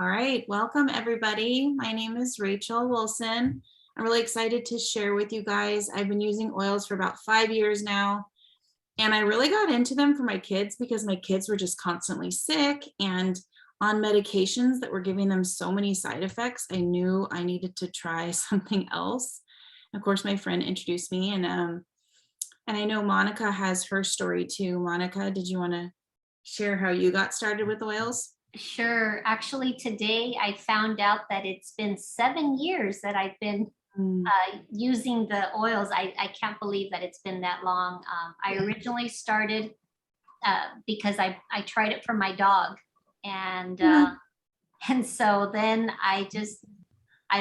All right, welcome everybody. My name is Rachel Wilson. I'm really excited to share with you guys. I've been using oils for about 5 years now, and I really got into them for my kids because my kids were just constantly sick and on medications that were giving them so many side effects. I knew I needed to try something else. Of course, my friend introduced me, and I know Monica has her story too. Monica, did you want to share how you got started with oils? Sure. Actually, today I found out that it's been 7 years that I've been using the oils. I can't believe that it's been that long. I originally started because I tried it for my dog, and and so then I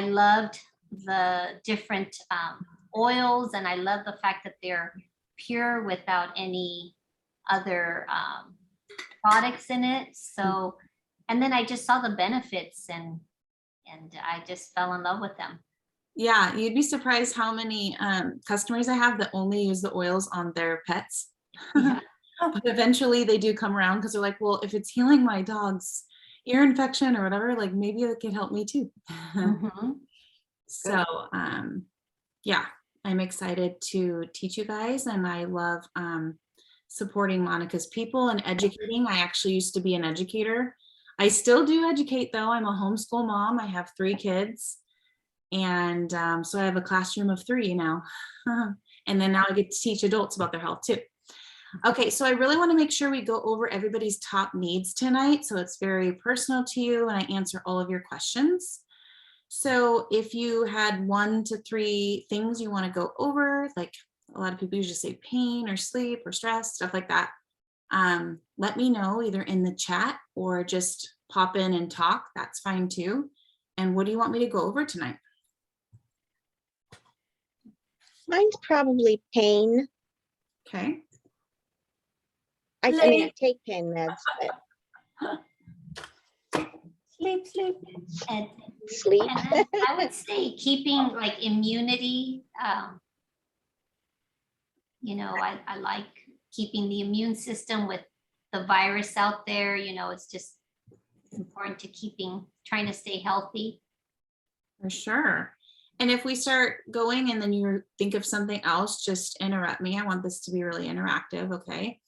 loved the different oils, and I love the fact that they're pure without any other products in it. So, and then I just saw the benefits, and I just fell in love with them. Yeah, you'd be surprised how many customers I have that only use the oils on their pets. Yeah. But eventually they do come around because they're like, well, if it's healing my dog's ear infection or whatever, like maybe it can help me too. Mhm. So yeah, I'm excited to teach you guys, and I love supporting Monica's people and educating. I actually used to be an educator. I still do educate though. I'm a homeschool mom. I have 3 kids. And so I have a classroom of 3 now. And then now I get to teach adults about their health too. Okay, so I really want to make sure we go over everybody's top needs tonight. So it's very personal to you and I answer all of your questions. So if you had 1 to 3 things you want to go over, like a lot of people usually say pain or sleep or stress, stuff like that, let me know either in the chat or just pop in and talk. That's fine too. And what do you want me to go over tonight? Mine's probably pain. Okay. I mean, I take pain meds, but Sleep, and sleep. and then I would say keeping like immunity. I like keeping the immune system with the virus out there. It's just important to trying to stay healthy. For sure. And if we start going and then you think of something else, just interrupt me. I want this to be really interactive, okay?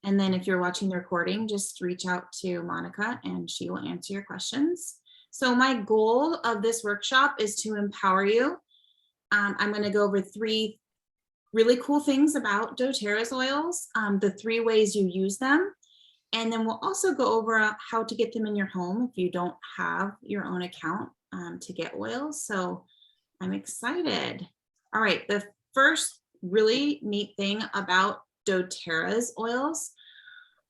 And then if you're watching the recording, just reach out to Monica and she will answer your questions. So my goal of this workshop is to empower you. I'm going to go over 3 really cool things about doTERRA's oils, the 3 ways you use them. And then we'll also go over how to get them in your home if you don't have your own account to get oils. So I'm excited. All right, the first really neat thing about doTERRA's oils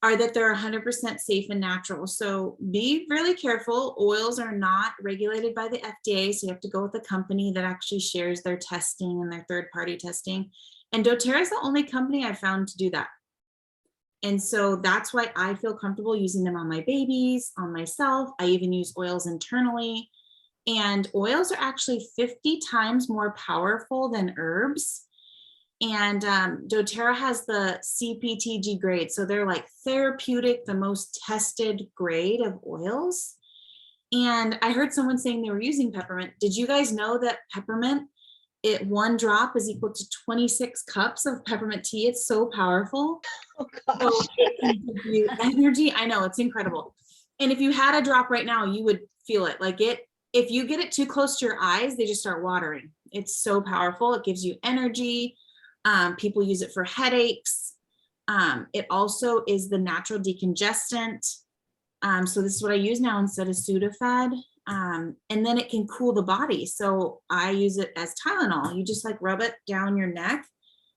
are that they're 100% safe and natural. So be really careful. Oils are not regulated by the FDA, so you have to go with a company that actually shares their testing and their third-party testing. And doTERRA is the only company I've found to do that. And so that's why I feel comfortable using them on my babies, on myself. I even use oils internally. And oils are actually 50 times more powerful than herbs. And doTERRA has the CPTG grade. So they're like therapeutic, the most tested grade of oils. And I heard someone saying they were using peppermint. Did you guys know that peppermint, 1 drop is equal to 26 cups of peppermint tea? It's so powerful. Oh gosh. So it can give you energy. I know, it's incredible. And if you had a drop right now, you would feel it. Like if you get it too close to your eyes, they just start watering. It's so powerful. It gives you energy. People use it for headaches. It also is the natural decongestant. So this is what I use now instead of Sudafed. And then it can cool the body. So I use it as Tylenol. You just like rub it down your neck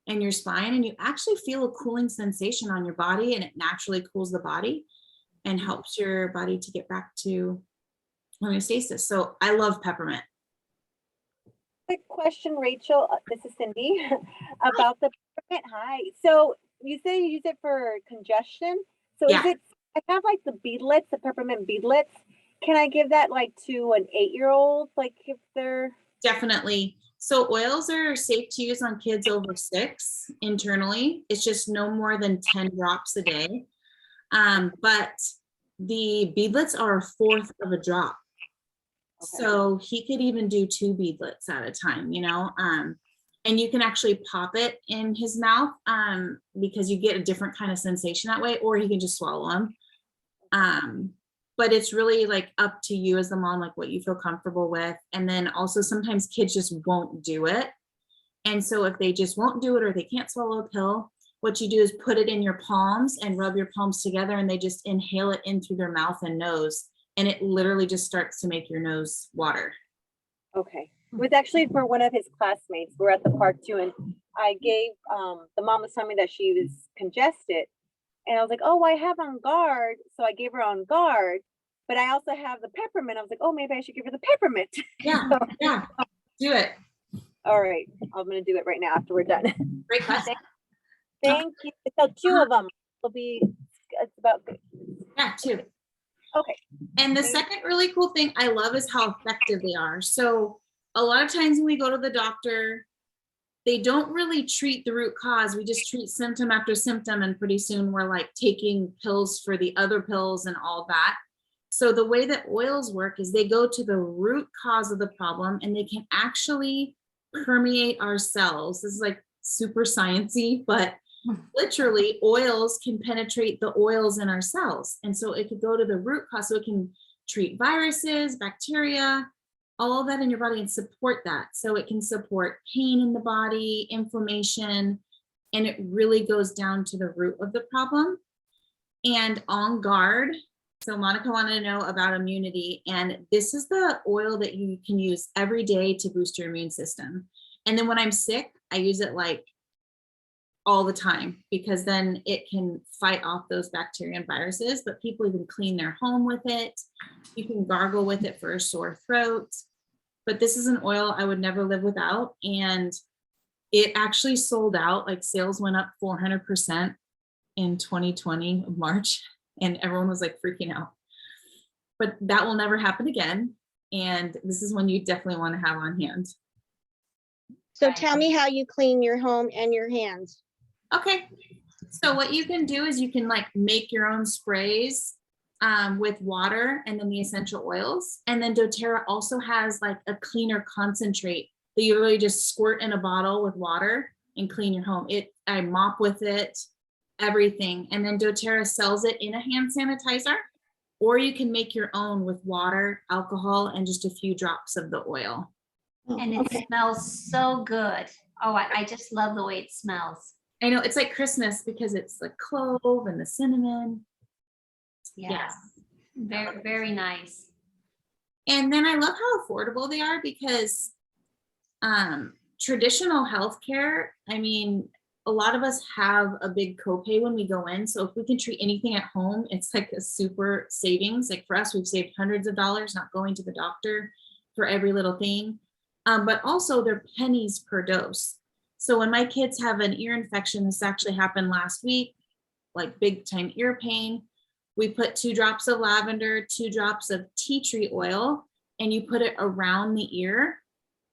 and your spine, and you actually feel a cooling sensation on your body, and it naturally cools the body and helps your body to get back to homeostasis. So I love peppermint. Quick question, Rachel. This is Cindy about the peppermint. Hi. So you say you use it for congestion. So Yeah. is it? I have like the beadlets, the peppermint beadlets. Can I give that like to an 8-year-old? Like if they're Definitely. So oils are safe to use on kids over 6 internally. It's just no more than 10 drops a day. But the beadlets are 1/4 of a drop. Okay. So he could even do 2 beadlets at a time, and you can actually pop it in his mouth because you get a different kind of sensation that way, or he can just swallow them. But it's really like up to you as the mom, like what you feel comfortable with. And then also sometimes kids just won't do it. And so if they just won't do it or they can't swallow a pill, what you do is put it in your palms and rub your palms together, and they just inhale it in through their mouth and nose. And it literally just starts to make your nose water. Okay. It was actually for one of his classmates. We're at the park too, and I gave the mom was telling me that she was congested, and I was like, oh, I have On Guard, so I gave her On Guard, but I also have the peppermint. I was like, oh, maybe I should give her the peppermint. Yeah, yeah, do it. All right, I'm gonna do it right now after we're done. Great question. Thank you. So 2 of them will be. It's about good. Yeah, 2. Okay. And the second really cool thing I love is how effective they are. So a lot of times when we go to the doctor, they don't really treat the root cause. We just treat symptom after symptom, and pretty soon we're like taking pills for the other pills and all that. So the way that oils work is they go to the root cause of the problem, and they can actually permeate our cells. This is like super sciencey, but literally oils can penetrate the oils in our cells. And so it could go to the root cause. So it can treat viruses, bacteria, all of that in your body and support that. So it can support pain in the body, inflammation, and it really goes down to the root of the problem. And On Guard. So Monica wanted to know about immunity, and this is the oil that you can use every day to boost your immune system. And then when I'm sick, I use it like all the time, because then it can fight off those bacteria and viruses. But people even clean their home with it. You can gargle with it for a sore throat. But this is an oil I would never live without. And it actually sold out, like sales went up 400% in 2020 of March, and everyone was like freaking out. But that will never happen again. And this is one you definitely want to have on hand. So tell me how you clean your home and your hands. Okay, so what you can do is you can like make your own sprays with water and then the essential oils. And then doTERRA also has like a cleaner concentrate that you really just squirt in a bottle with water and clean your home. I mop with it, everything. And then doTERRA sells it in a hand sanitizer, or you can make your own with water, alcohol, and just a few drops of the oil. And it smells so good. Oh, I just love the way it smells. I know, it's like Christmas because it's the clove and the cinnamon. Yes. Very, very nice. And then I love how affordable they are, because traditional healthcare, I mean, a lot of us have a big copay when we go in. So if we can treat anything at home, it's like a super savings. Like for us, we've saved hundreds of dollars not going to the doctor for every little thing. But also they're pennies per dose. So when my kids have an ear infection, this actually happened last week, like big time ear pain, we put 2 drops of lavender, 2 drops of tea tree oil, and you put it around the ear.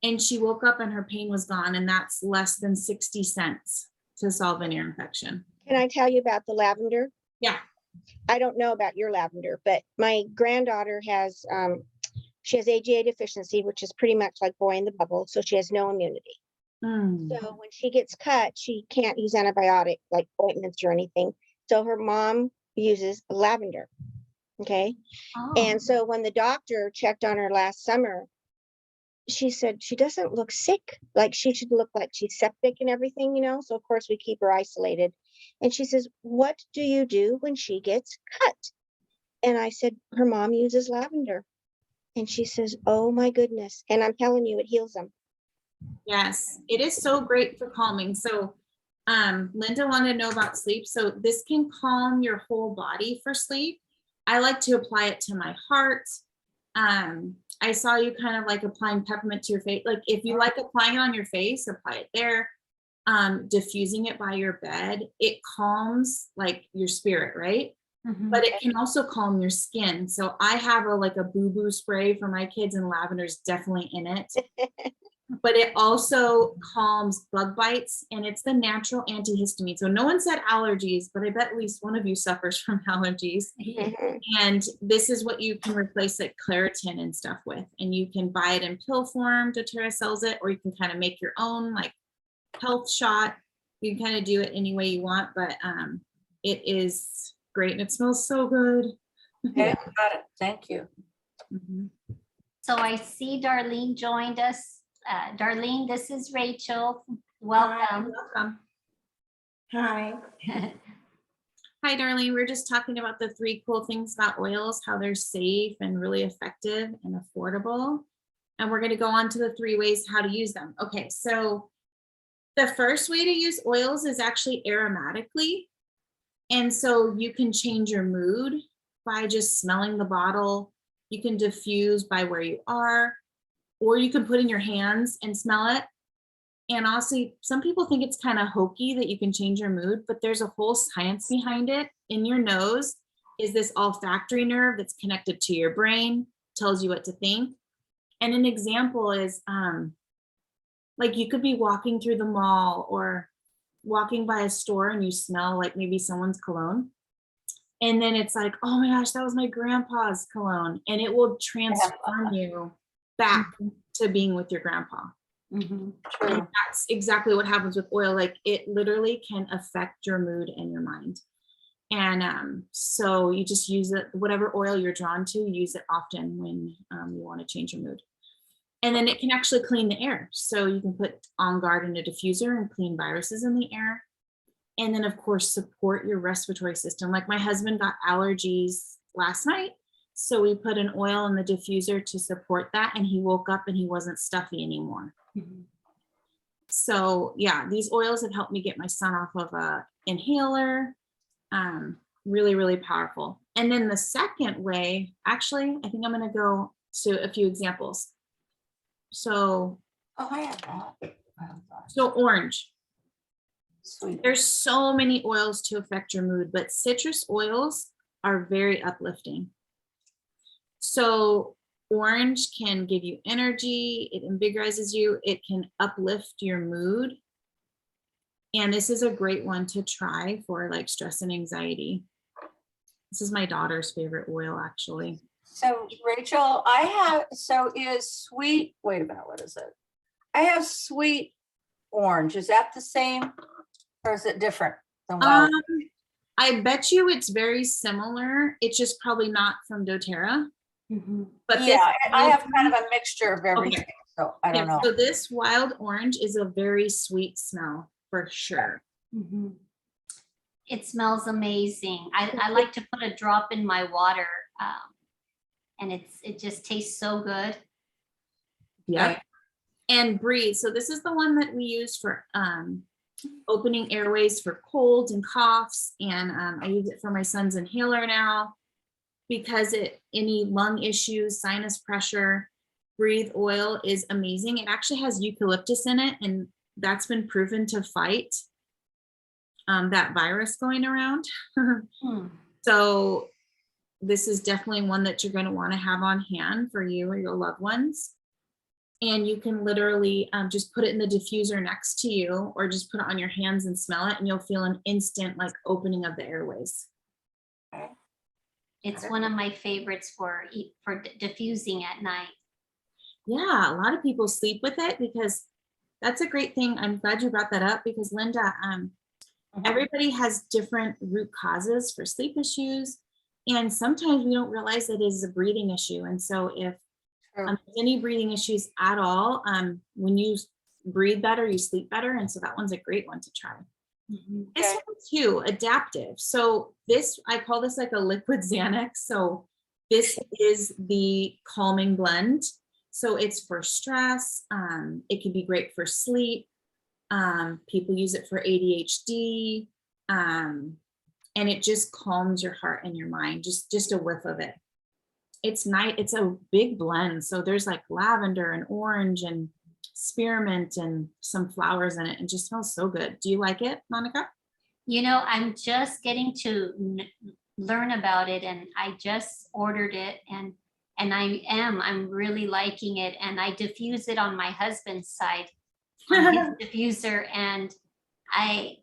And she woke up and her pain was gone. And that's less than 60 cents to solve an ear infection. Can I tell you about the lavender? Yeah. I don't know about your lavender, but my granddaughter has, she has AGA deficiency, which is pretty much like boy in the bubble. So she has no immunity. So when she gets cut, she can't use antibiotic like ointments or anything. So her mom uses lavender. Okay. Oh. And so when the doctor checked on her last summer, she said she doesn't look sick. Like she should look like she's septic and everything, you know? So of course we keep her isolated. And she says, what do you do when she gets cut? And I said, her mom uses lavender. And she says, oh my goodness. And I'm telling you, it heals them. Yes, it is so great for calming. So Linda wanted to know about sleep. So this can calm your whole body for sleep. I like to apply it to my heart. I saw you kind of like applying peppermint to your face. Like if you like applying it on your face, apply it there. Diffusing it by your bed, it calms like your spirit, right? Mhm. But it can also calm your skin. So I have like a boo-boo spray for my kids, and lavender is definitely in it. but it also calms bug bites, and it's the natural antihistamine. So no one said allergies, but I bet at least one of you suffers from allergies. Mhm. And this is what you can replace like Claritin and stuff with. And you can buy it in pill form, doTERRA sells it, or you can kind of make your own like health shot. You can kind of do it any way you want, but it is great and it smells so good. Okay, got it. Thank you. Mhm. So I see Darlene joined us. Darlene, this is Rachel. Welcome. Welcome. Hi. Hi, Darlene. We're just talking about the 3 cool things about oils, how they're safe and really effective and affordable. And we're going to go on to the 3 ways how to use them. Okay, so the first way to use oils is actually aromatically. And so you can change your mood by just smelling the bottle. You can diffuse by where you are, or you can put in your hands and smell it. And also, some people think it's kind of hokey that you can change your mood, but there's a whole science behind it. In your nose is this olfactory nerve that's connected to your brain, tells you what to think. And an example is like you could be walking through the mall or walking by a store and you smell like maybe someone's cologne. And then it's like, oh my gosh, that was my grandpa's cologne. And it will transform you back to being with your grandpa. Mhm. True. And that's exactly what happens with oil. Like it literally can affect your mood and your mind. And so you just use it, whatever oil you're drawn to, use it often when you want to change your mood. And then it can actually clean the air. So you can put On Guard in a diffuser and clean viruses in the air. And then of course, support your respiratory system. Like my husband got allergies last night. So we put an oil in the diffuser to support that. And he woke up and he wasn't stuffy anymore. Mhm. So yeah, these oils have helped me get my son off of a inhaler. Really, really powerful. And then the second way, actually, I think I'm going to go to a few examples. So, Oh, I have that. so orange. Sweet. There's so many oils to affect your mood, but citrus oils are very uplifting. So orange can give you energy, it invigorizes you, it can uplift your mood. And this is a great one to try for like stress and anxiety. This is my daughter's favorite oil, actually. So Rachel, is sweet, wait a minute, what is it? I have sweet orange. Is that the same? Or is it different than wild? I bet you it's very similar. It's just probably not from doTERRA. Mhm. But this Yeah, I have kind of a mixture of everything, so I don't yeah, know. so this wild orange is a very sweet smell for sure. Mhm. It smells amazing. I like to put a drop in my water, and it just tastes so good. Yeah. Okay. And breathe. So this is the one that we use for opening airways for colds and coughs. And I use it for my son's inhaler now because any lung issues, sinus pressure, Breathe oil is amazing. It actually has eucalyptus in it, and that's been proven to fight that virus going around. Hmm. So this is definitely one that you're going to want to have on hand for you or your loved ones. And you can literally just put it in the diffuser next to you, or just put it on your hands and smell it, and you'll feel an instant like opening of the airways. It's one of my favorites for diffusing at night. Yeah, a lot of people sleep with it because that's a great thing. I'm glad you brought that up because Linda, everybody has different root causes for sleep issues. And sometimes we don't realize it is a breathing issue. And so if any breathing issues at all, when you breathe better, you sleep better. And so that one's a great one to try. This one too, adaptive. So this, I call this like a liquid Xanax. So this is the calming blend. So it's for stress. It can be great for sleep. People use it for ADHD. And it just calms your heart and your mind, just a whiff of it. It's nice. It's a big blend. So there's like lavender and orange and spearmint and some flowers in it. It just smells so good. Do you like it, Monica? You know, I'm just getting to learn about it, and I just ordered it, and I'm really liking it. And I diffuse it on my husband's side, on his diffuser, and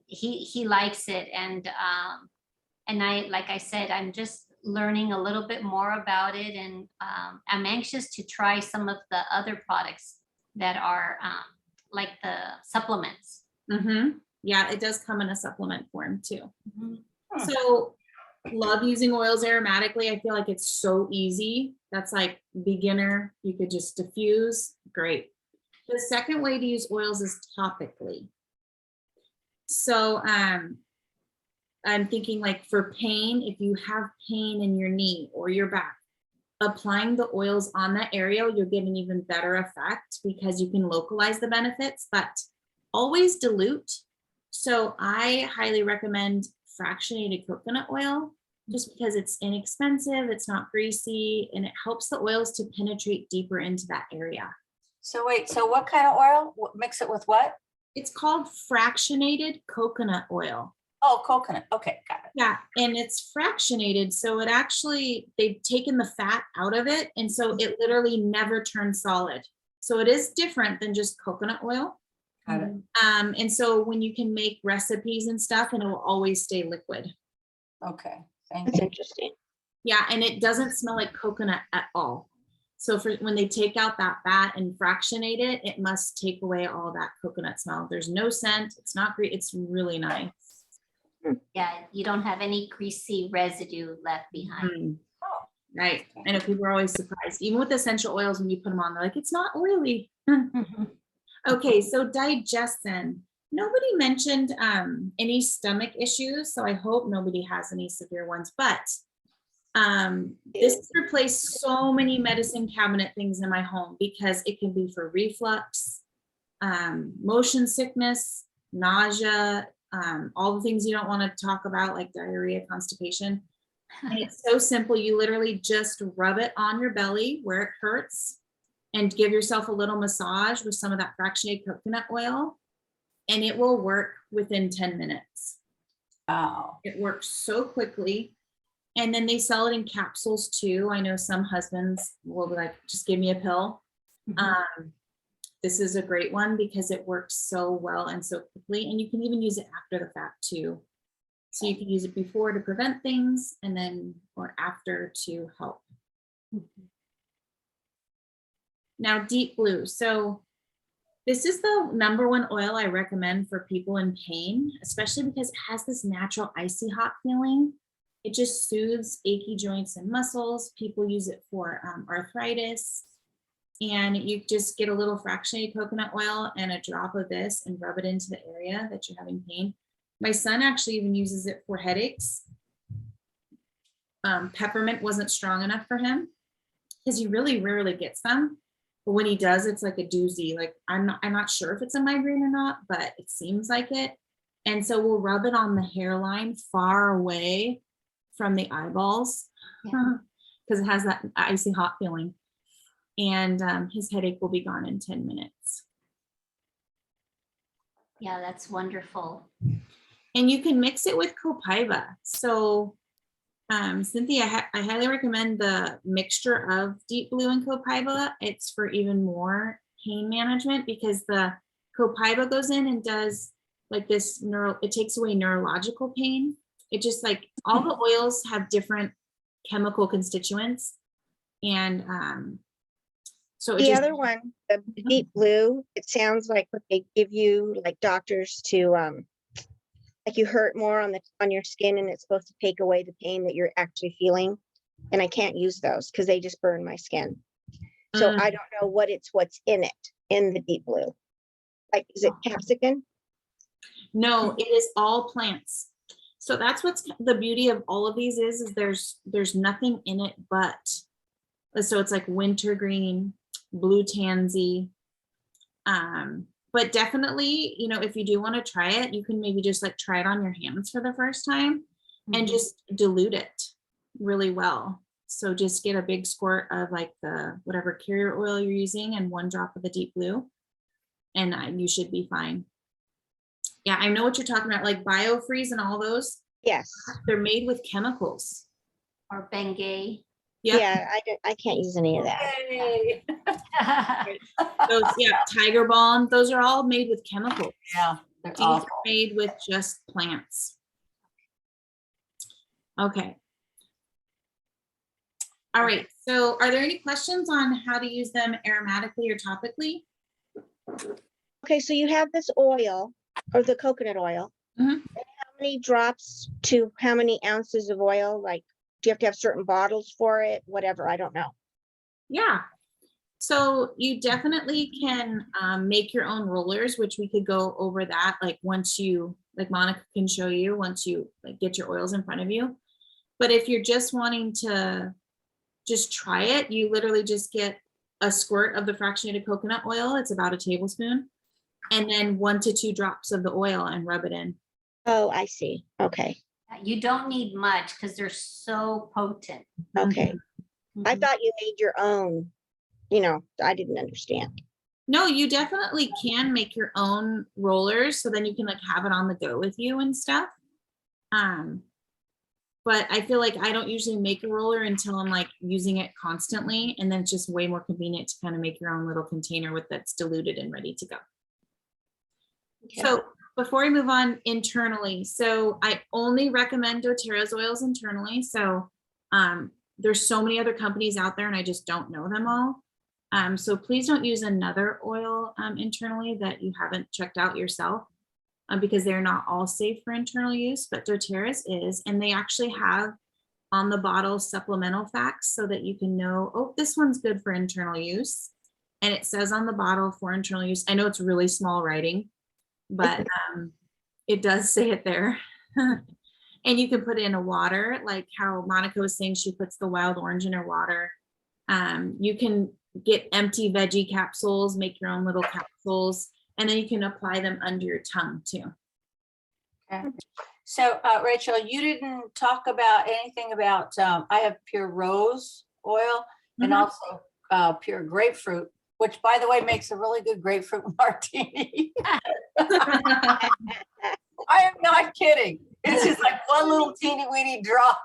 he likes it. And like I said, I'm just learning a little bit more about it, and I'm anxious to try some of the other products that are like the supplements. Yeah, it does come in a supplement form too. Mhm. So love using oils aromatically. I feel like it's so easy. That's like beginner. You could just diffuse. Great. The second way to use oils is topically. So I'm thinking like for pain, if you have pain in your knee or your back, applying the oils on that area, you'll get an even better effect because you can localize the benefits, but always dilute. So I highly recommend fractionated coconut oil just because it's inexpensive, it's not greasy, and it helps the oils to penetrate deeper into that area. So wait, so what kind of oil? Mix it with what? It's called fractionated coconut oil. Oh, coconut. Okay, got it. Yeah, and it's fractionated, so it actually, they've taken the fat out of it, and so it literally never turns solid. So it is different than just coconut oil. Got it. And so when you can make recipes and stuff, and it will always stay liquid. Okay, thank That's you. interesting. Yeah, and it doesn't smell like coconut at all. So for when they take out that fat and fractionate it, it must take away all that coconut smell. There's no scent. It's not great. It's really nice. Yeah, you don't have any greasy residue left behind. Mm. Oh, Right. I know people are always surprised, even with essential oils, when you put them on, they're like, it's not oily. Okay, so digestion. Nobody mentioned any stomach issues, so I hope nobody has any severe ones, but this has replaced so many medicine cabinet things in my home because it can be for reflux, motion sickness, nausea, all the things you don't want to talk about, like diarrhea, constipation. And it's so simple. You literally just rub it on your belly where it hurts and give yourself a little massage with some of that fractionated coconut oil, and it will work within 10 minutes. wow. It works so quickly. And then they sell it in capsules too. I know some husbands will be like, just give me a pill. This is a great one because it works so well and so quickly. And you can even use it after the fact too. So you can use it before to prevent things and then or after to help. Now, Deep Blue. So this is the #1 oil I recommend for people in pain, especially because it has this natural icy hot feeling. It just soothes achy joints and muscles. People use it for arthritis. And you just get a little fractionated coconut oil and a drop of this and rub it into the area that you're having pain. My son actually even uses it for headaches. Peppermint wasn't strong enough for him because he really rarely gets them. But when he does, it's like a doozy. Like I'm not sure if it's a migraine or not, but it seems like it. And so we'll rub it on the hairline far away from the eyeballs because it has that icy hot feeling. And his headache will be gone in 10 minutes. Yeah, that's wonderful. And you can mix it with Copaiba. So Cynthia, I highly recommend the mixture of Deep Blue and Copaiba. It's for even more pain management because the Copaiba goes in and does like this it takes away neurological pain. It just like all the oils have different chemical constituents. And so The other one, the Deep Blue, it sounds like what they give you, like doctors to, like you hurt more on your skin and it's supposed to take away the pain that you're actually feeling. And I can't use those because they just burn my skin. So I don't know what's in it, in the Deep Blue. Like, is it capsicum? No, it is all plants. So that's what's the beauty of all of these is there's nothing in it but, so it's like wintergreen, blue tansy. But definitely, if you do want to try it, you can maybe just like try it on your hands for the first time and just dilute it really well. So just get a big squirt of like the whatever carrier oil you're using and 1 drop of the Deep Blue, and you should be fine. Yeah, I know what you're talking about, like BioFreeze and all those. Yes. They're made with chemicals. Or Bengay. Yep. Yeah, I can't use any of that. Yay. Those, yeah, Tiger Balm, those are all made with chemicals. Yeah, they're These are awful. made with just plants. Okay. All right, so are there any questions on how to use them aromatically or topically? Okay, so you have this oil or the coconut oil. Mhm. And how many drops to how many ounces of oil? Like, do you have to have certain bottles for it? Whatever, I don't know. Yeah. So you definitely can make your own rollers, which we could go over that. Like once you, like Monica can show you, once you like get your oils in front of you. But if you're just wanting to just try it, you literally just get a squirt of the fractionated coconut oil. It's about a tablespoon. And then 1 to 2 drops of the oil and rub it in. Oh, I see. Okay, You don't need much because they're so potent. okay. I Mhm. thought you made your own, I didn't understand. No, you definitely can make your own rollers. So then you can like have it on the go with you and stuff. But I feel like I don't usually make a roller until I'm like using it constantly. And then it's just way more convenient to kind of make your own little container with that's diluted and ready to go. Okay. So before we move on internally, so I only recommend doTERRA's oils internally. So there's so many other companies out there and I just don't know them all. So please don't use another oil internally that you haven't checked out yourself. Because they're not all safe for internal use, but doTERRA's is, and they actually have on the bottle supplemental facts so that you can know, oh, this one's good for internal use. And it says on the bottle for internal use. I know it's really small writing, but it does say it there. And you can put it in a water, like how Monica was saying she puts the wild orange in her water. You can get empty veggie capsules, make your own little capsules. And then you can apply them under your tongue too. Okay. So Rachel, you didn't talk about anything about, I have pure rose oil and Mhm. also pure grapefruit, which by the way, makes a really good grapefruit martini. I am not kidding. It's just like one little teeny weeny drop.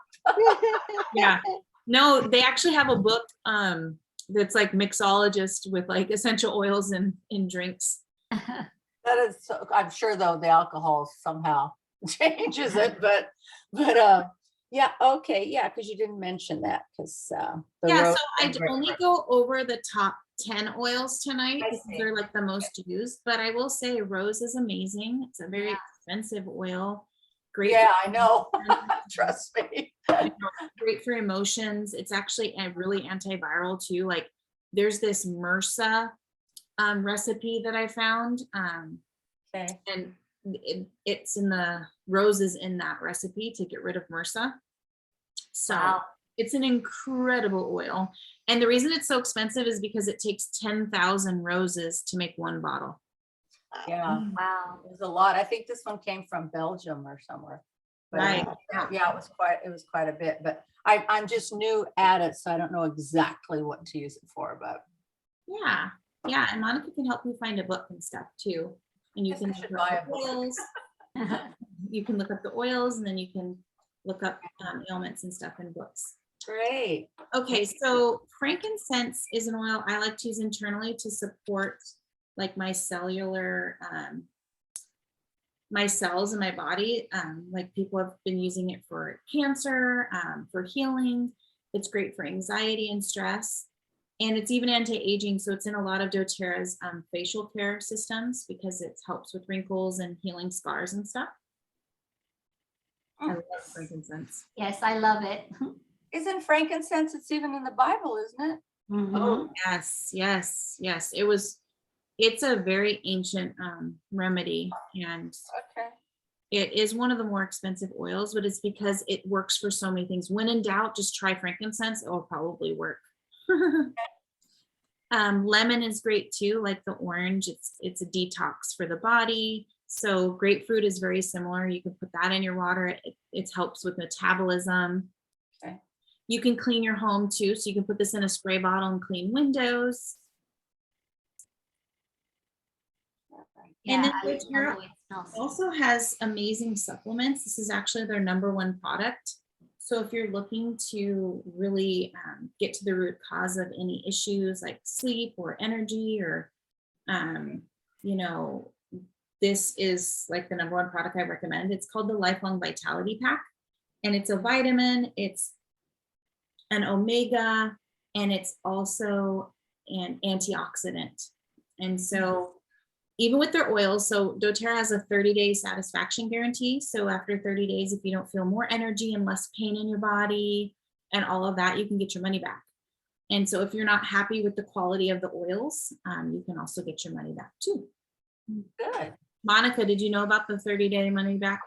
Yeah. No, they actually have a book that's like mixologist with like essential oils in drinks. That is, so, I'm sure though the alcohol somehow changes it, but yeah, okay, yeah, because you didn't mention that because Yeah, so I only go over the top 10 oils tonight I because see. they're like the most used, but I will say rose is amazing. It's a very Yeah. expensive oil. Great. Yeah, I know. Trust me. Great for emotions. It's actually a really antiviral too. Like there's this MRSA recipe that I found. Okay. And it's in the roses in that recipe to get rid of MRSA. So Wow. it's an incredible oil. And the reason it's so expensive is because it takes 10,000 roses to make one bottle. Yeah, Wow. it was a lot. I think this one came from Belgium or somewhere. But, Right. yeah, it was quite a bit, but I'm just new at it, so I don't know exactly what to use it for, but Yeah. Yeah. And Monica can help you find a book and stuff too. And you Guess can I should look up buy a the book. oils. You can look up the oils and then you can look up ailments and stuff in books. great. Okay, so frankincense is an oil I like to use internally to support like my cellular, my cells in my body. Like people have been using it for cancer, for healing. It's great for anxiety and stress. And it's even anti-aging. So it's in a lot of doTERRA's facial care systems because it helps with wrinkles and healing scars and stuff. I love frankincense. Yes, I love it. Isn't frankincense, it's even in the Bible, isn't it? Mhm. Oh, yes, yes, yes. It's a very ancient remedy and Okay. it is one of the more expensive oils, but it's because it works for so many things. When in doubt, just try frankincense. It will probably work. Lemon is great too, like the orange. It's a detox for the body. So grapefruit is very similar. You can put that in your water. It helps with metabolism. Okay. You can clean your home too. So you can put this in a spray bottle and clean windows. And Yeah, then I love doTERRA the way it smells. also has amazing supplements. This is actually their #1 product. So if you're looking to really get to the root cause of any issues like sleep or energy or, you know, this is like the #1 product I recommend. It's called the Lifelong Vitality Pack. And it's a vitamin, it's an omega, and it's also an antioxidant. And so even with their oils, so doTERRA has a 30-day satisfaction guarantee. So after 30 days, if you don't feel more energy and less pain in your body and all of that, you can get your money back. And so if you're not happy with the quality of the oils, you can also get your money back too. Good. Monica, did you know about the 30-day money back?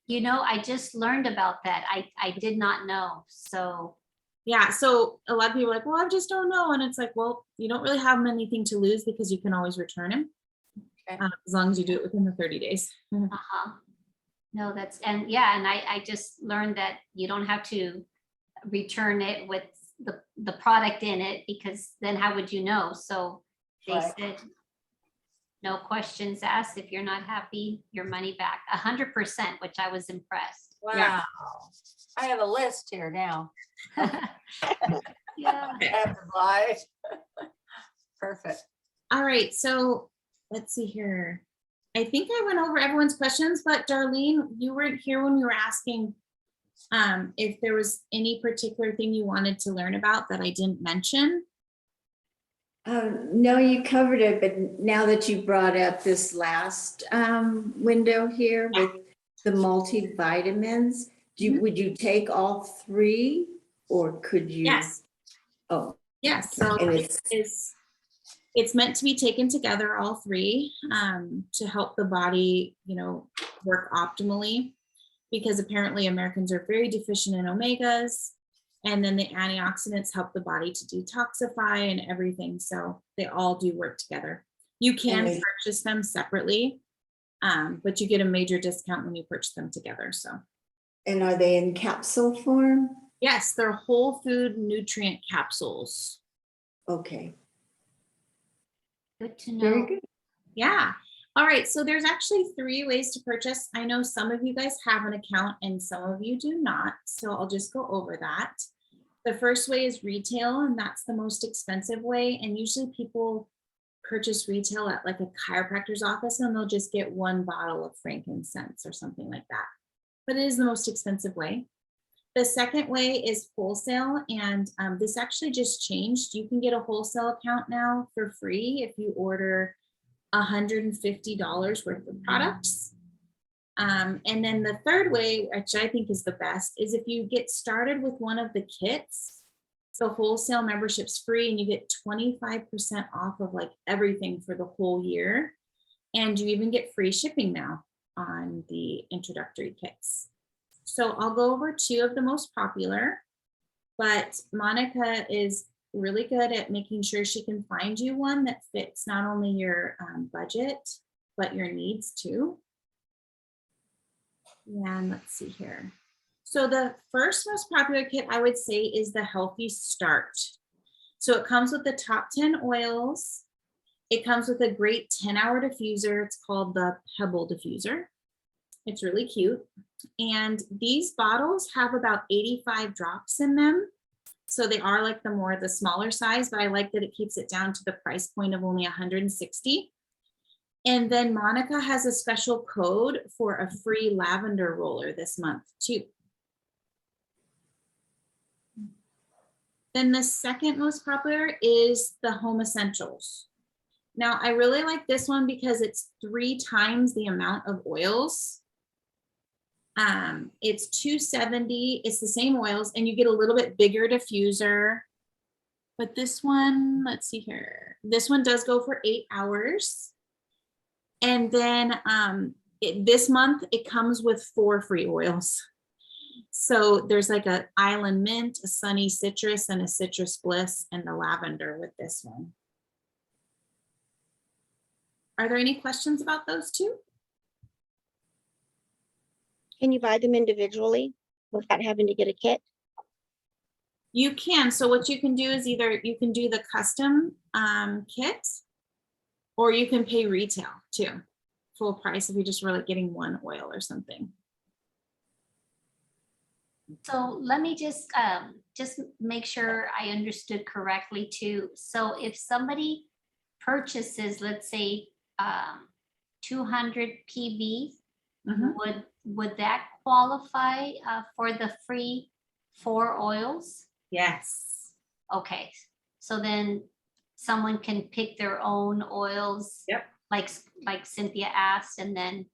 You know, I just learned about that. I did not know. So Yeah, so a lot of people are like, well, I just don't know. And it's like, well, you don't really have anything to lose because you can always return them. Okay. As long as you do it within the 30 days. uh-huh. No, that's, and yeah, and I just learned that you don't have to return it with the product in it, because then how would you know? So they Right. said, no questions asked. If you're not happy, your money back, 100%, which I was impressed. Wow. Yeah. I have a list here now. Yeah. I have to buy. Perfect. All right, so let's see here. I think I went over everyone's questions, but Darlene, you weren't here when we were asking if there was any particular thing you wanted to learn about that I didn't mention. No, you covered it, but now that you brought up this last window here with the multivitamins, would you take all 3 or could you? Yes, Oh, yes, so and it's meant to be taken together, all 3, to help the body, you know, work optimally, because apparently Americans are very deficient in omegas, and then the antioxidants help the body to detoxify and everything. So they all do work together. You can And purchase them separately, but you get a major discount when you purchase them together. So and are they in capsule form? yes, they're whole food nutrient capsules. Okay, Good to very know. good. Yeah. All right. So there's actually 3 ways to purchase. I know some of you guys have an account and some of you do not. So I'll just go over that. The first way is retail, and that's the most expensive way. And usually people purchase retail at like a chiropractor's office and they'll just get 1 bottle of frankincense or something like that. But it is the most expensive way. The second way is wholesale, and this actually just changed. You can get a wholesale account now for free if you order $150 worth of products. And then the third way, which I think is the best, is if you get started with one of the kits, the wholesale membership's free and you get 25% off of like everything for the whole year. And you even get free shipping now on the introductory kits. So I'll go over 2 of the most popular, but Monica is really good at making sure she can find you one that fits not only your budget, but your needs too. And let's see here. So the first most popular kit I would say is the Healthy Start. So it comes with the top 10 oils. It comes with a great 10-hour diffuser. It's called the Pebble Diffuser. It's really cute. And these bottles have about 85 drops in them. So they are like the smaller size, but I like that it keeps it down to the price point of only $160. And then Monica has a special code for a free lavender roller this month too. Then the second most popular is the Home Essentials. Now I really like this one because it's 3 times the amount of oils. It's $270. It's the same oils and you get a little bit bigger diffuser. But this one, let's see here. This one does go for 8 hours. And then this month it comes with 4 free oils. So there's like a Island Mint, a Sunny Citrus, and a Citrus Bliss, and the lavender with this one. Are there any questions about those 2? Can you buy them individually without having to get a kit? You can. So what you can do is either you can do the custom kit, or you can pay retail too, full price if you just were like getting 1 oil or something. So let me just make sure I understood correctly too. So if somebody purchases, let's say, 200 PV, Mhm. would that qualify for the free 4 oils? Yes. Okay, so then someone can pick their own oils. Yep. Like Cynthia asked, and then,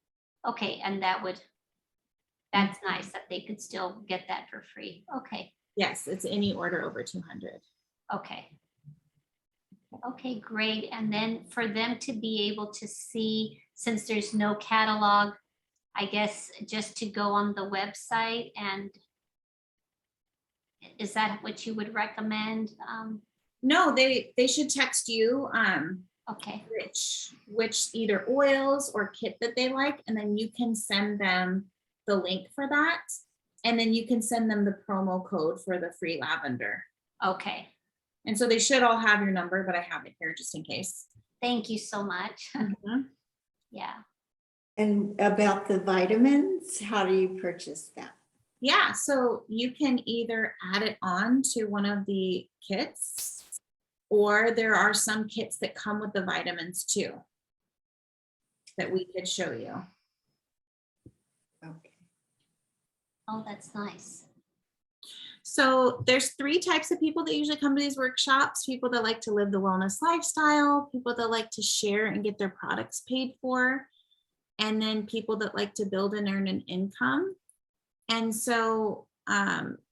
okay, and that's nice that they could still get that for free. Okay, Yes, it's any order over 200. okay. Okay, great. And then for them to be able to see, since there's no catalog, I guess just to go on the website, and is that what you would recommend? No, they should text you Okay, which either oils or kit that they like, and then you can send them the link for that. And then you can send them the promo code for the free lavender. okay. And so they should all have your number, but I have it here just in case. Thank you so much. Mhm. Yeah. And about the vitamins, how do you purchase that? Yeah, so you can either add it on to one of the kits, or there are some kits that come with the vitamins too that we could show you. Okay. Oh, that's nice. So there's 3 types of people that usually come to these workshops: people that like to live the wellness lifestyle, people that like to share and get their products paid for, and then people that like to build and earn an income. And so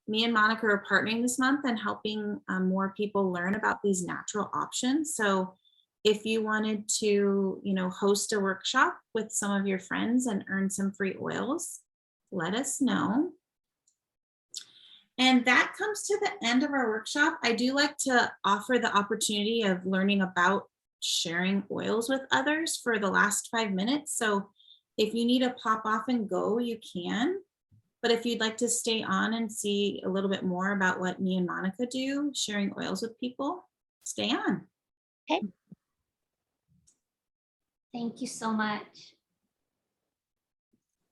me and Monica are partnering this month and helping more people learn about these natural options. So if you wanted to, host a workshop with some of your friends and earn some free oils, let us know. And that comes to the end of our workshop. I do like to offer the opportunity of learning about sharing oils with others for the last 5 minutes. So if you need to pop off and go, you can. But if you'd like to stay on and see a little bit more about what me and Monica do, sharing oils with people, stay on. Thank you so much.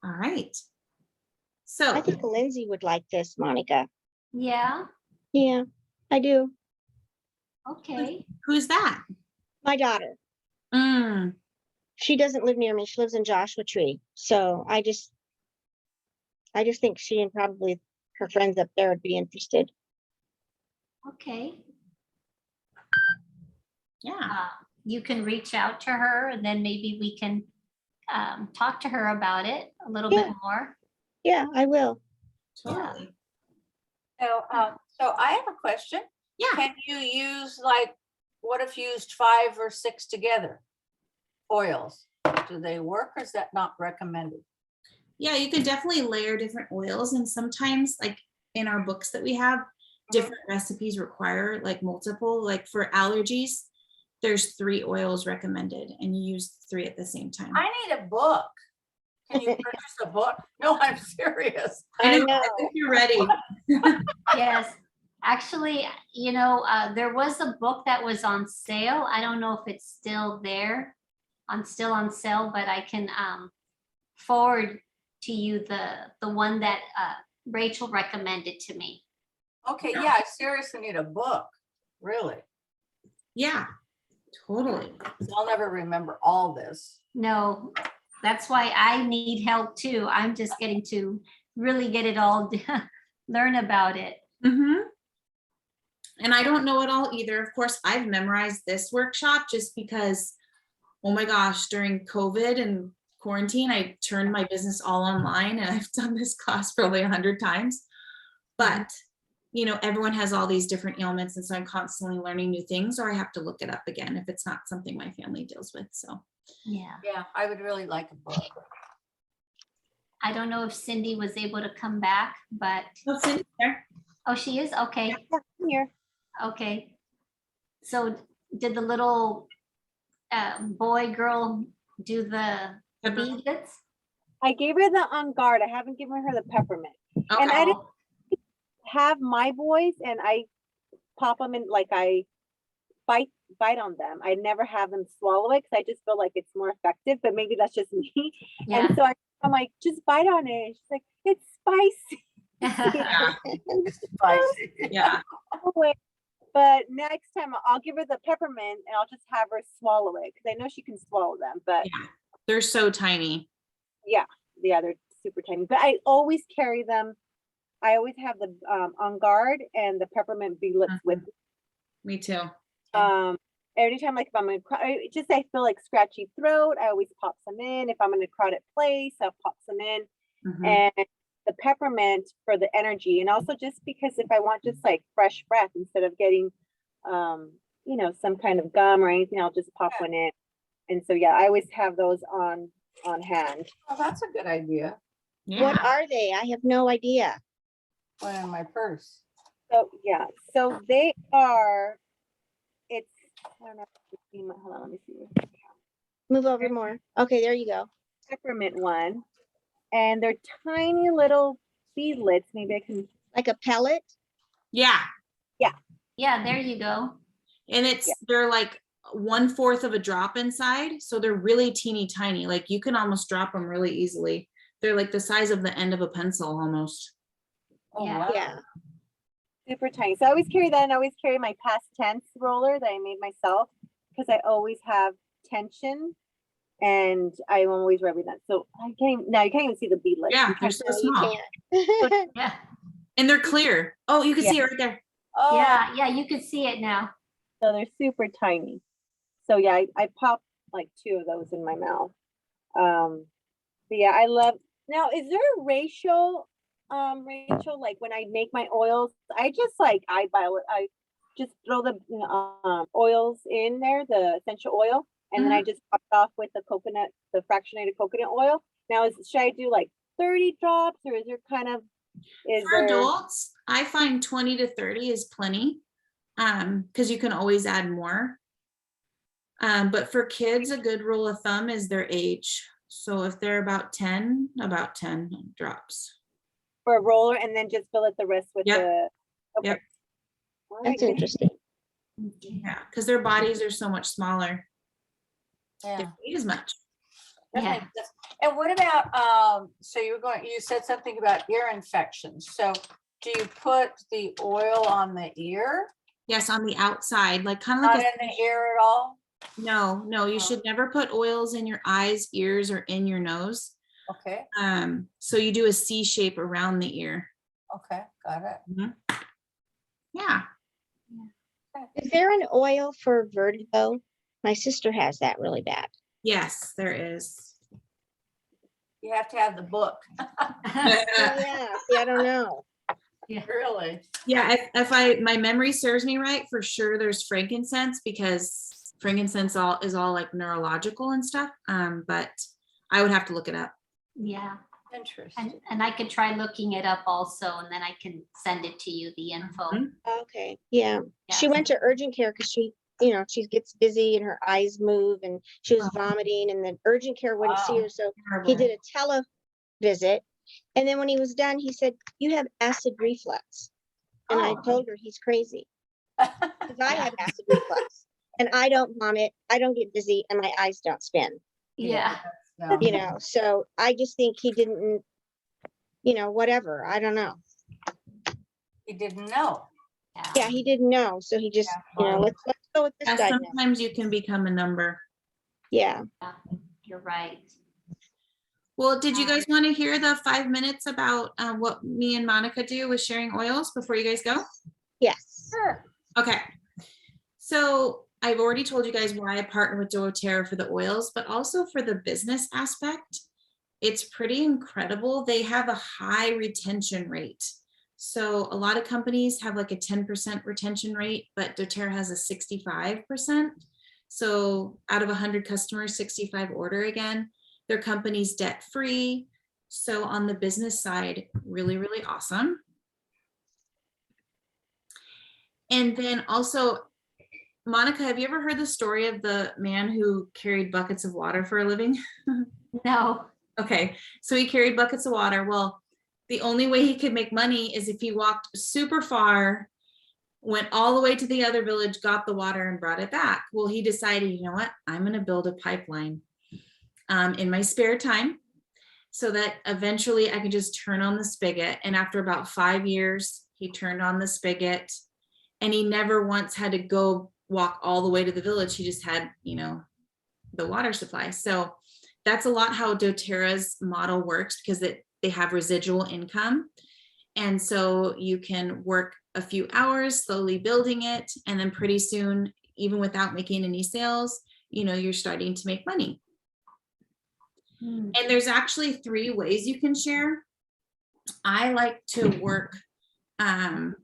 All right. I So, think Lindsay would like this, Monica. Yeah, Yeah, I do. okay. who's that? My daughter, Mm, she doesn't live near me. She lives in Joshua Tree. So I just think she and probably her friends up there would be interested. Okay. yeah, You can reach out to her, and then maybe we can talk to her about it a little bit Yeah. more. Yeah, I will. totally. So I have a question. Yeah. Can you use what if you used 5 or 6 together? Oils, do they work or is that not recommended? Yeah, you could definitely layer different oils. And sometimes, like in our books that we have, different recipes require like multiple, like for allergies, there's 3 oils recommended and you use 3 at the same time. I need a book. Can you purchase a book? No, I'm serious. I know. I think you're ready. Yes, actually, there was a book that was on sale. I don't know if it's still there, still on sale, but I can forward to you the one that Rachel recommended to me. Okay, yeah, I seriously need a book, really. Yeah, totally. 'Cause I'll never remember all this. No, that's why I need help too. I'm just getting to really get it all, learn about it. Mm-hmm. And I don't know it all either. Of course, I've memorized this workshop just because, oh my gosh, during COVID and quarantine, I turned my business all online and I've done this class probably 100 times. But, everyone has all these different ailments. And so I'm constantly learning new things, or I have to look it up again if it's not something my family deals with. So, Yeah. Yeah, I would really like a book. I don't know if Cindy was able to come back, but, oh, Cindy's there. oh, she is? Okay, Yeah, here. okay. So did the little boy, girl do the Peppermint. beads? I gave her the On Guard. I haven't given her the peppermint. And I Okay. didn't have my boys and I pop them in, like I bite on them. I never have them swallow it because I just feel like it's more effective, but maybe that's just me. Yeah, And so I'm like, just bite on it. She's like, it's spicy. Yeah, It's spicy. yeah. Wait, but next time I'll give her the peppermint and I'll just have her swallow it because I know she can swallow them. But Yeah. They're so tiny. yeah, they're super tiny. But I always carry them. I always have the On Guard and the peppermint beadlets with me. Me too. Anytime like if I'm gonna cry, just I feel like scratchy throat, I always pop some in. If I'm in a crowded place, I'll pop some in. Mhm. And the peppermint for the energy, and also just because if I want just like fresh breath instead of getting some kind of gum or anything, I'll just pop one in. And so yeah, I always have those on hand. Oh, that's a good idea. What Yeah. are they? I have no idea. One in my purse. So yeah, so they are, it's, I don't know if you can see hold on, let me see. Move over more. Okay, there you go. Peppermint one, and they're tiny little beadlets. Maybe I can, Like a pellet. Yeah. Yeah, there you go. And they're like 1/4 of a drop inside. So they're really teeny tiny. Like you can almost drop them really easily. They're like the size of the end of a pencil almost. Oh, Yeah. wow. Yeah. super tiny. So I always carry that, and I always carry my past tense roller that I made myself because I always have tension, and I'm always rubbing that. So I can't even, now you can't even see the beadlets. Yeah, You they're can't- so No, you small. can't. Yeah, And they're clear. Oh, you can Yeah. see it right there. Oh, yeah, you can see it now. So they're super tiny. So yeah, I pop like 2 of those in my mouth. But yeah, I love, now is there a ratio, Rachel, like when I make my oils, I just like eyeball it, I just throw the oils in there, the essential oil, and then I just top it off with the coconut, the fractionated coconut oil. Now should I do like 30 drops, or is there kind of, is For there? adults, I find 20 to 30 is plenty. Because you can always add more. But for kids, a good rule of thumb is their age. So if they're about 10 drops. For a roller, and then just fill it the rest with Yep. the, okay. Yep. All right, That's good. interesting. Yeah, because their bodies are so much smaller. They yeah. don't need as much. That Yeah. makes sense. And what about, so you said something about ear infections. So do you put the oil on the ear? Yes, on the outside, like kind of Not like in the ear at all? no, you should never put oils in your eyes, ears, or in your nose. Okay, So you do a C shape around the ear. okay, got it. Yeah. Is there an oil for vertigo? My sister has that really bad. Yes, there is. You have to have the book. Oh, yeah, see, I don't know. Really? Yeah, if my memory serves me right, for sure there's frankincense, because frankincense is all like neurological and stuff. But I would have to look it up. Yeah, Interesting. and I could try looking it up also, and then I can send it to you, the info. Mhm. Okay, yeah. She Yeah. went to urgent care because she gets dizzy and her eyes move and she was vomiting, and then urgent care wouldn't see her. So he did a tele visit. And then when he was done, he said, "You have acid reflux." And I Oh. told her he's crazy because I have acid reflux and I don't vomit, I don't get dizzy, and my eyes don't spin, Yeah, No. So I just think he didn't, whatever. I don't know. He didn't know. Yeah, he didn't know. So he just, Yeah. let's go with this Yeah, diagnosis. sometimes you can become a number. Yeah. you're right. Well, did you guys want to hear the 5 minutes about what me and Monica do with sharing oils before you guys go? Yes. Sure. Okay. So I've already told you guys why I partner with doTERRA for the oils, but also for the business aspect. It's pretty incredible. They have a high retention rate. So a lot of companies have like a 10% retention rate, but doTERRA has a 65%. So out of 100 customers, 65 order again. Their company's debt free. So on the business side, really, really awesome. And then also, Monica, have you ever heard the story of the man who carried buckets of water for a living? No, Okay, so he carried buckets of water. Well, the only way he could make money is if he walked super far, went all the way to the other village, got the water and brought it back. Well, he decided, you know what? I'm going to build a pipeline in my spare time. so that eventually I could just turn on the spigot. And after about 5 years, he turned on the spigot, and he never once had to go walk all the way to the village. He just had, the water supply. So that's a lot how doTERRA's model works, because they have residual income. And so you can work a few hours slowly building it, and then pretty soon, even without making any sales, you're starting to make money. And there's actually 3 ways you can share. I like to work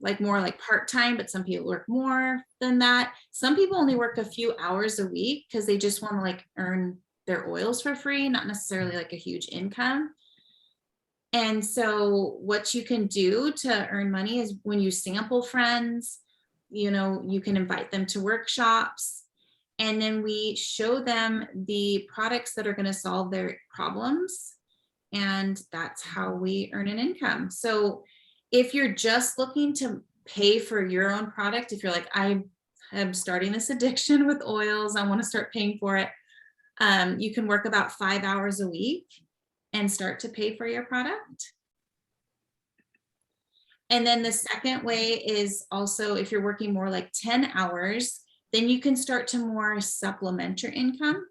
like more like part-time, but some people work more than that. Some people only work a few hours a week because they just want to like earn their oils for free, not necessarily like a huge income. And so what you can do to earn money is when you sample friends, you can invite them to workshops, and then we show them the products that are going to solve their problems. And that's how we earn an income. So if you're just looking to pay for your own product, if you're like, I am starting this addiction with oils, I want to start paying for it, you can work about 5 hours a week and start to pay for your product. And then the second way is also, if you're working more like 10 hours, then you can start to more supplement your income.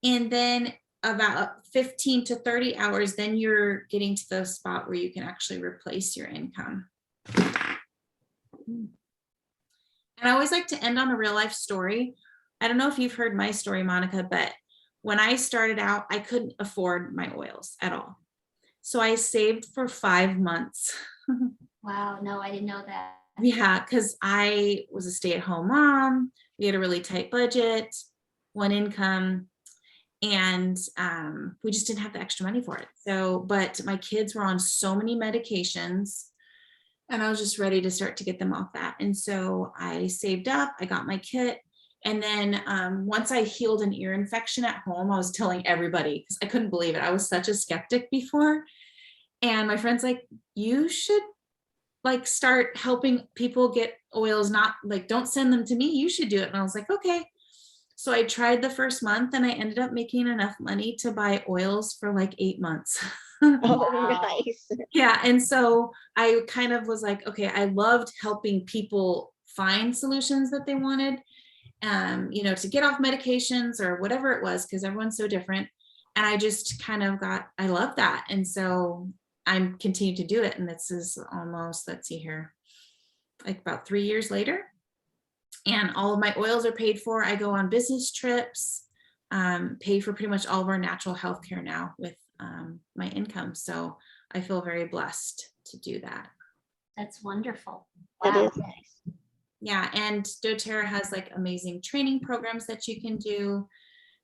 And then about 15 to 30 hours, then you're getting to the spot where you can actually replace your income. And I always like to end on a real life story. I don't know if you've heard my story, Monica, but when I started out, I couldn't afford my oils at all. So I saved for 5 months. Wow, no, I didn't know that. Yeah, because I was a stay-at-home mom. We had a really tight budget, one income, and we just didn't have the extra money for it. So, but my kids were on so many medications, and I was just ready to start to get them off that. And so I saved up, I got my kit. And then once I healed an ear infection at home, I was telling everybody because I couldn't believe it. I was such a skeptic before. And my friend's like, you should like start helping people get oils, not like, don't send them to me. You should do it. And I was like, okay. So I tried the first month, and I ended up making enough money to buy oils for like 8 months. Oh, Wow. nice. Yeah. And so I kind of was like, okay, I loved helping people find solutions that they wanted, to get off medications or whatever it was, because everyone's so different. And I just kind of I love that. And so I'm continuing to do it. And this is almost, let's see here, like about 3 years later. And all of my oils are paid for. I go on business trips, pay for pretty much all of our natural health care now with my income. So I feel very blessed to do that. That's wonderful. That Wow. is nice. Yeah, and doTERRA has like amazing training programs that you can do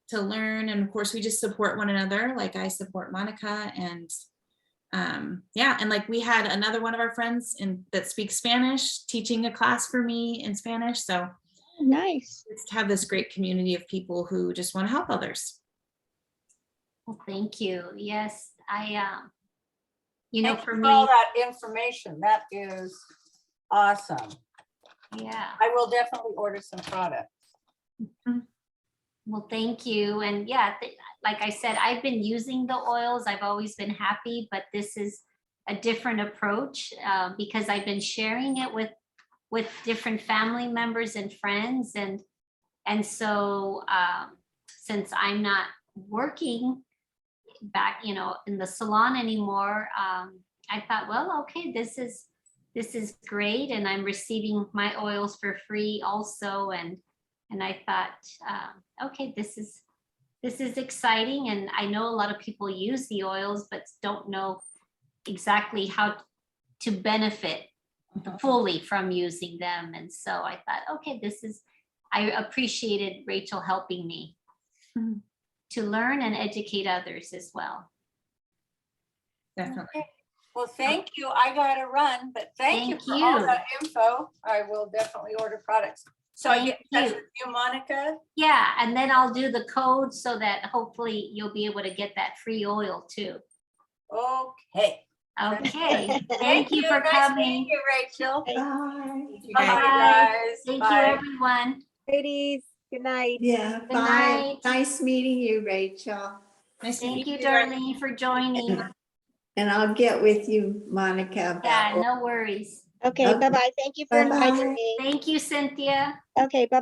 to learn. And of course, we just support one another. Like I support Monica, and yeah, and like we had another one of our friends that speaks Spanish teaching a class for me in Spanish. So Nice. just have this great community of people who just want to help others. Well, thank you. Yes, I, Thank for you for all me, that information. That is awesome. yeah. I will definitely order some products. Well, thank you. And yeah, like I said, I've been using the oils. I've always been happy, but this is a different approach because I've been sharing it with different family members and friends. And so since I'm not working back, in the salon anymore, I thought, well, okay, this is great. And I'm receiving my oils for free also. And I thought, okay, this is exciting. And I know a lot of people use the oils, but don't know exactly how to benefit fully from using them. And so I thought, okay, I appreciated Rachel helping me Mhm. to learn and educate others as well. Definitely. Okay. Well, thank you. I gotta run, but thank you Thank for all you. that info. I will definitely order products. So I get in Thank touch you. with you, Monica. Yeah, and then I'll do the code so that hopefully you'll be able to get that free oil too. Okay. Okay, thank you for Nice coming. meeting you, Rachel. Bye. You Bye, guys. guys. Thank you, Bye. everyone. Ladies, good night. Yeah, Good bye. night. Nice meeting you, Rachel. Nice to Thank meet you, Darlene. Darlene, for joining. And I'll get with you, Monica, Yeah, about. no worries. Okay, Okay. bye-bye. Thank you for inviting Bye-bye. me. Thank you, Cynthia. Okay, bye-bye.